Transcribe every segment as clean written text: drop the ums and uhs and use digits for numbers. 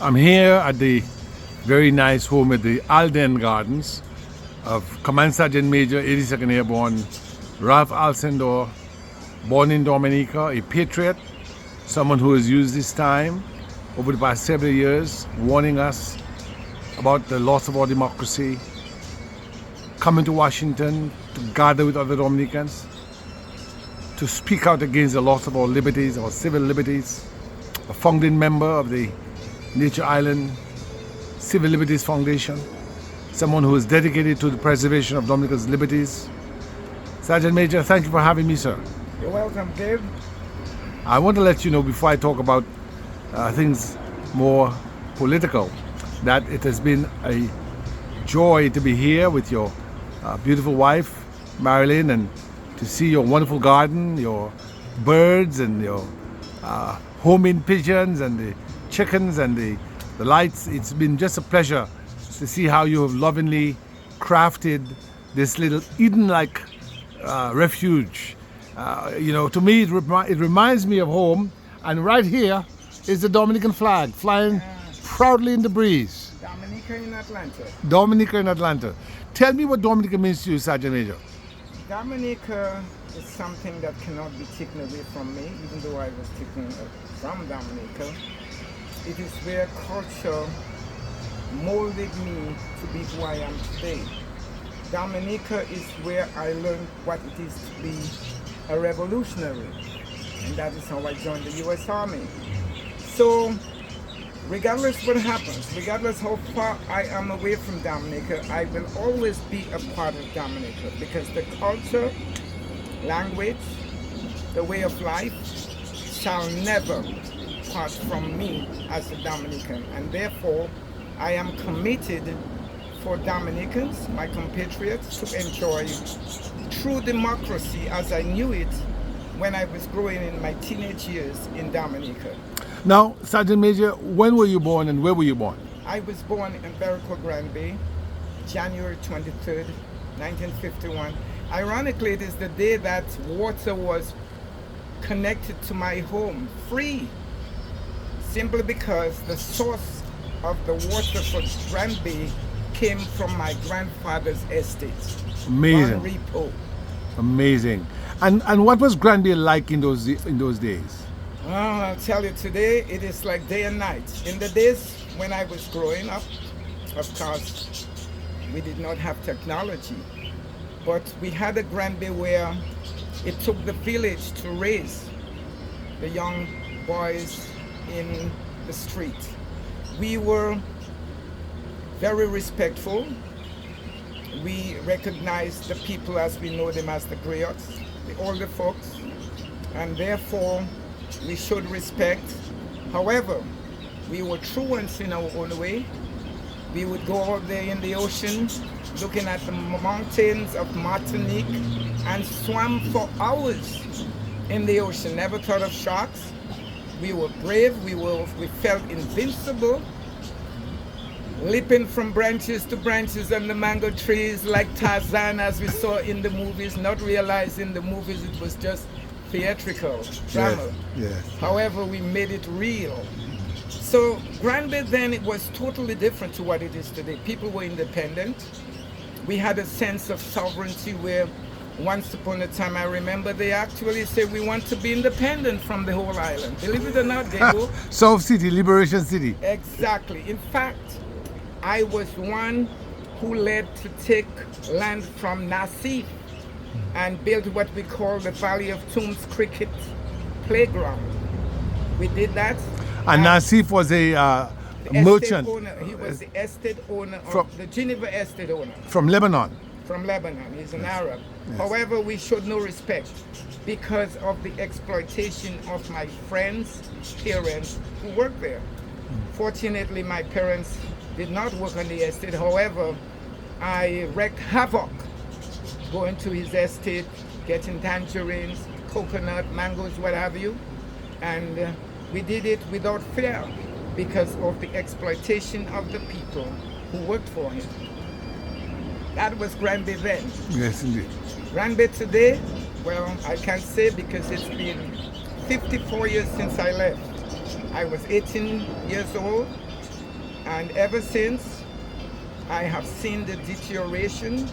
I'm here at the very nice home at the Alden Gardens of Command Sergeant Major 82nd Airborne Raph Alcindor, born in Dominica, a patriot, someone who has used his time over the past several years warning us about the loss of our democracy, coming to Washington to gather with other Dominicans, to speak out against the loss of our liberties, our civil liberties, a founding member of the Nature Island Civil Liberties Foundation, someone who is dedicated to the preservation of Dominica's liberties. Sergeant Major, thank you for having me, sir. You're welcome, Dave. I want to let you know before I talk about things more political, that it has been a joy to be here with your beautiful wife, Marilyn, and to see your wonderful garden, your birds and your homing pigeons and the chickens and the lights. It's been just a pleasure to see how you have lovingly crafted this little Eden-like refuge. To me, it reminds me of home. And right here is the Dominican flag flying proudly in the breeze. Dominica in Atlanta. Dominica in Atlanta. Tell me what Dominica means to you, Sergeant Major. Dominica is something that cannot be taken away from me, even though I was taken from Dominica. It is where culture molded me to be who I am today. Dominica is where I learned what it is to be a revolutionary, and that is how I joined the U.S. Army. So, regardless what happens, regardless how far I am away from Dominica, I will always be a part of Dominica, because the culture, language, the way of life shall never part from me as a Dominican, and therefore I am committed for Dominicans, my compatriots, to enjoy true democracy as I knew it when I was growing in my teenage years in Dominica. Now, Sergeant Major, when were you born and where were you born? I was born in Verico Grand Bay, January 23rd, 1951. Ironically, it is the day that water was connected to my home, free, simply because the source of the water for Grand Bay came from my grandfather's estate. Amazing. On repo. Amazing. And what was Grand Bay like in those days? Oh, I'll tell you, today it is like day and night. In the days when I was growing up, of course, we did not have technology, but we had a Grand Bay where it took the village to raise the young boys in the street. We were very respectful. We recognized the people as we know them as the griots, the older folks, and therefore we showed respect. However, we were truants in our own way. We would go out there in the ocean, looking at the mountains of Martinique, and swam for hours in the ocean. Never thought of sharks. We were brave. We felt invincible, leaping from branches to branches on the mango trees like Tarzan, as we saw in the movies, not realizing the movies it was just theatrical drama. Yes. However, we made it real. So Grand Bay then, it was totally different to what it is today. People were independent. We had a sense of sovereignty where once upon a time, I remember they actually said we want to be independent from the whole island. Believe it or not, they go. South City, Liberation City. Exactly. In fact, I was one who led to take land from Nassif and build what we call the Valley of Tombs Cricket Playground. We did that. And Nassif was a merchant. Owner. He was the estate owner of the Geneva estate owner. From Lebanon. From Lebanon. He's an Arab. Yes. However, we showed no respect because of the exploitation of my friends' parents who worked there. Fortunately, my parents did not work on the estate. However, I wreaked havoc going to his estate, getting tangerines, coconut, mangoes, what have you. And we did it without fear because of the exploitation of the people who worked for him. That was Grand Bay then. Yes, indeed. Grand Bay today, well, I can't say because it's been 54 years since I left. I was 18 years old And ever since, I have seen the deterioration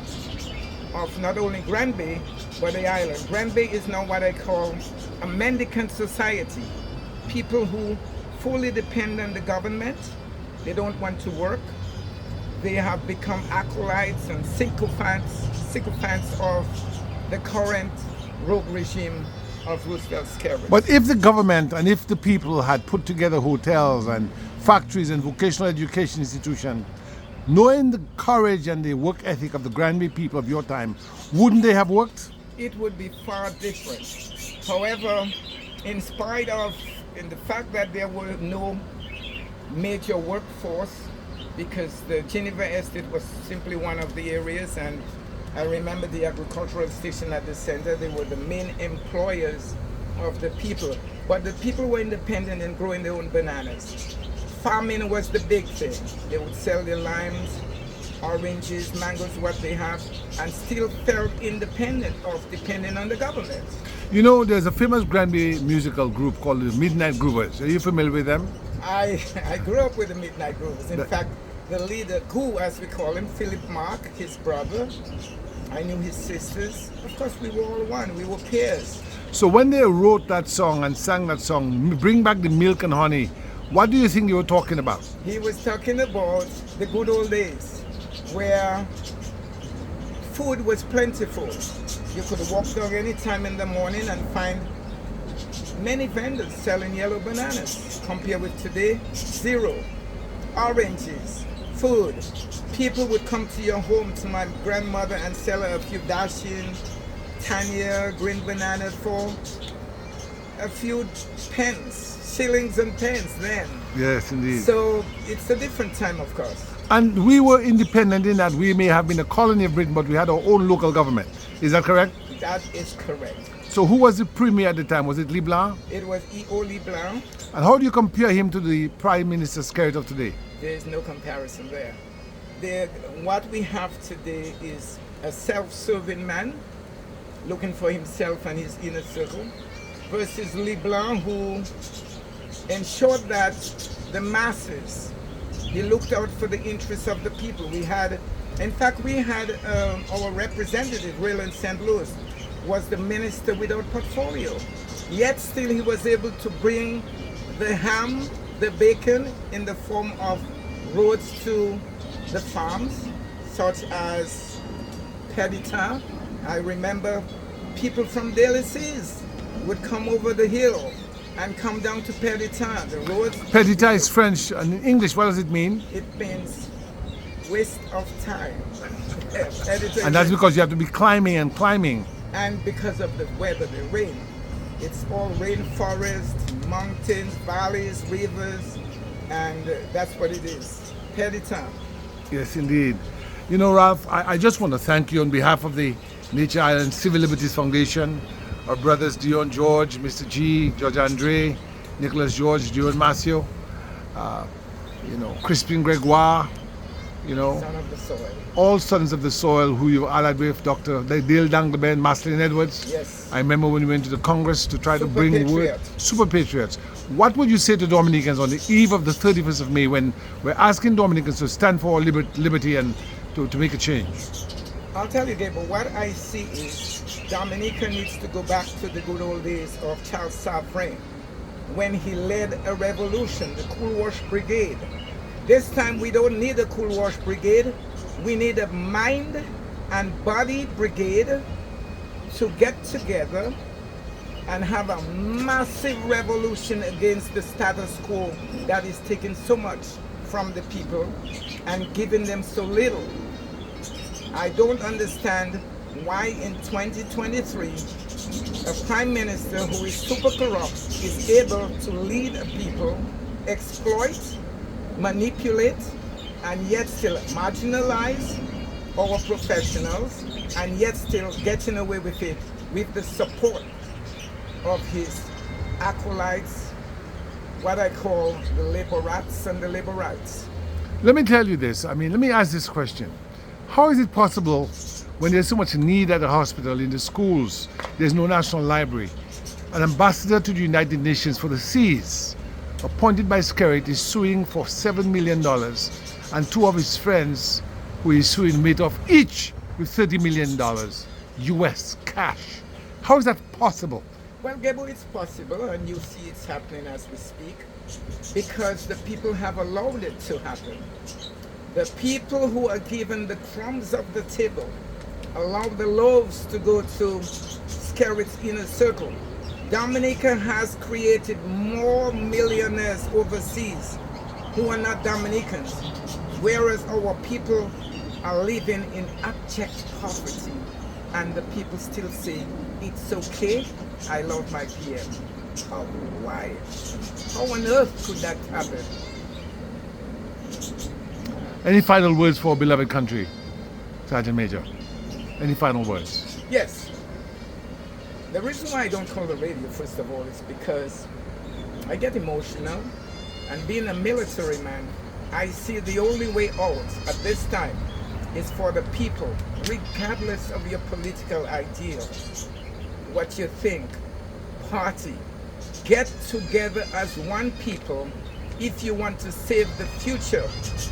of not only Granby, but the island. Granby is now what I call a mendicant society. People who fully depend on the government. They don't want to work. They have become acolytes and sycophants of the current rogue regime of Roosevelt's Carriage. But if the government and if the people had put together hotels and factories and vocational education institutions, knowing the courage and the work ethic of the Granby people of your time, wouldn't they have worked? It would be far different. However, in spite of the fact that there were no major workforce, because the Geneva Estate was simply one of the areas, and I remember the agricultural station at the center, they were the main employers of the people. But the people were independent in growing their own bananas. Farming was the big thing. They would sell their limes, oranges, mangoes, what they have, and still felt independent of depending on the government. You know, there's a famous Granby musical group called the Midnight Groovers. Are you familiar with them? I grew up with the Midnight Groovers. In fact, the leader, Goo, as we call him, Philip Mark, his brother, I knew his sisters. Of course, we were all one. We were peers. So when they wrote that song and sang that song, Bring Back the Milk and Honey, what do you think you were talking about? He was talking about the good old days where food was plentiful. You could walk down any time in the morning and find many vendors selling yellow bananas. Compared with today, zero. Oranges, food. People would come to your home, to my grandmother, and sell her a few Dashin, Tanya, green banana for a few pence, shillings and pence then. Yes, indeed. So it's a different time, of course. And we were independent in that we may have been a colony of Britain, but we had our own local government. Is that correct? That is correct. So who was the premier at the time? Was it Leblanc? It was E.O. Leblanc. And how do you compare him to the Prime Minister Skerritt of today? There is no comparison there. What we have today is a self-serving man looking for himself and his inner circle versus Leblanc, who ensured that the masses, he looked out for the interests of the people. We had our representative, Raylan St. Louis, was the minister without portfolio. Yet still he was able to bring the ham, the bacon in the form of roads to the farms, such as Patriot. I remember people from Délices would come over the hill and come down to Patriot. The roads. Patriot is French, and in English, what does it mean? It means waste of time. And that's because you have to be climbing and climbing. And because of the weather, the rain. It's all rainforest, mountains, valleys, rivers, and that's what it is. Patriot. Yes, indeed. You know, Raph, I just want to thank you on behalf of the Nature Island Civil Liberties Foundation, our brothers Dion George, Mr. G, George Andre, Nicholas George, Dion Masio, Crispin Gregoire, Son of the soil. all sons of the soil who you allied with, Dr. Dale Dangleben, Maslin Edwards. Yes. I remember when we went to the Congress to try to Super bring Patriot. word. Super Patriots. What would you say to Dominicans on the eve of the 31st of May when we're asking Dominicans to stand for liberty and to make a change? I'll tell you, Gabriel, what I see is Dominica needs to go back to the good old days of Charles Savarin when he led a revolution, the Cool Wash Brigade. This time we don't need a Cool Wash Brigade. We need a mind and body brigade to get together and have a massive revolution against the status quo that is taking so much from the people and giving them so little. I don't understand why in 2023 a prime minister who is super corrupt is able to lead a people, exploit, manipulate, and yet still marginalize our professionals, and yet still getting away with it with the support of his acolytes, what I call the laborites and the laborites. Let me tell you this. Let me ask this question. How is it possible when there's so much need at the hospital, in the schools, there's no national library, an ambassador to the United Nations for the seas, appointed by Skerritt, is suing for $7 million, and two of his friends who is suing made off each with $30 million US cash. How is that possible? Well, Gable, it's possible, and you see it's happening as we speak, because the people have allowed it to happen. The people who are given the crumbs of the table allow the loaves to go to Skerritt's inner circle. Dominica has created more millionaires overseas who are not Dominicans, whereas our people are living in abject poverty, and the people still say, it's okay, I love my PM. How, why? How on earth could that happen? Any final words for our beloved country, Sergeant Major? Any final words? Yes. The reason why I don't call the radio, first of all, is because I get emotional, and being a military man, I see the only way out at this time is for the people, regardless of your political ideals, what you think, party, get together as one people if you want to save the future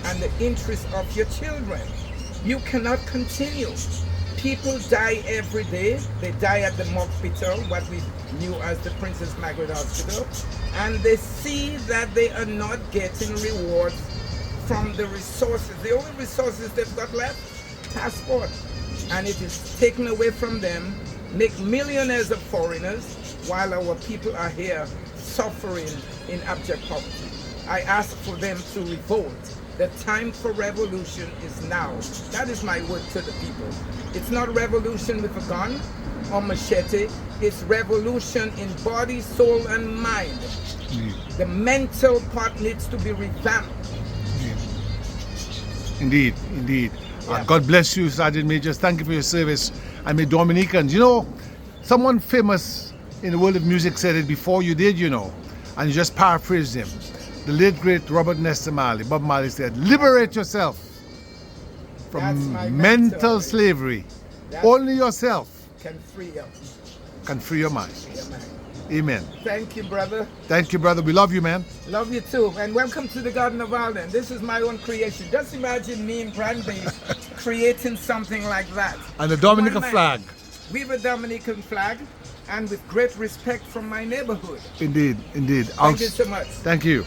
and the interests of your children. You cannot continue. People die every day. They die at the hospital, what we knew as the Princess Margaret Hospital, and they see that they are not getting rewards from the resources. The only resources they've got left, passport, and it is taken away from them, make millionaires of foreigners, while our people are here suffering in abject poverty. I ask for them to revolt. The time for revolution is now. That is my word to the people. It's not revolution with a gun or machete. It's revolution in body, soul, and mind. The mental part needs to be revamped. Indeed, indeed. Yeah. God bless you, Sergeant Major. Thank you for your service. And may Dominicans, someone famous in the world of music said it before you did, and you just paraphrased him. The late great Robert Nesta Marley, Bob Marley, said, liberate yourself from mental slavery. Only yourself Can free you. can free your mind. Yeah, man. Amen. Thank you, brother. Thank you, brother. We love you, man. Love you too. And welcome to the Garden of Alden. This is my own creation. Just imagine me in Granby creating something like that. And the Dominica One man. flag. We have a Dominican flag, and with great respect from my neighborhood. Indeed, indeed. Thank you so much. Thank you.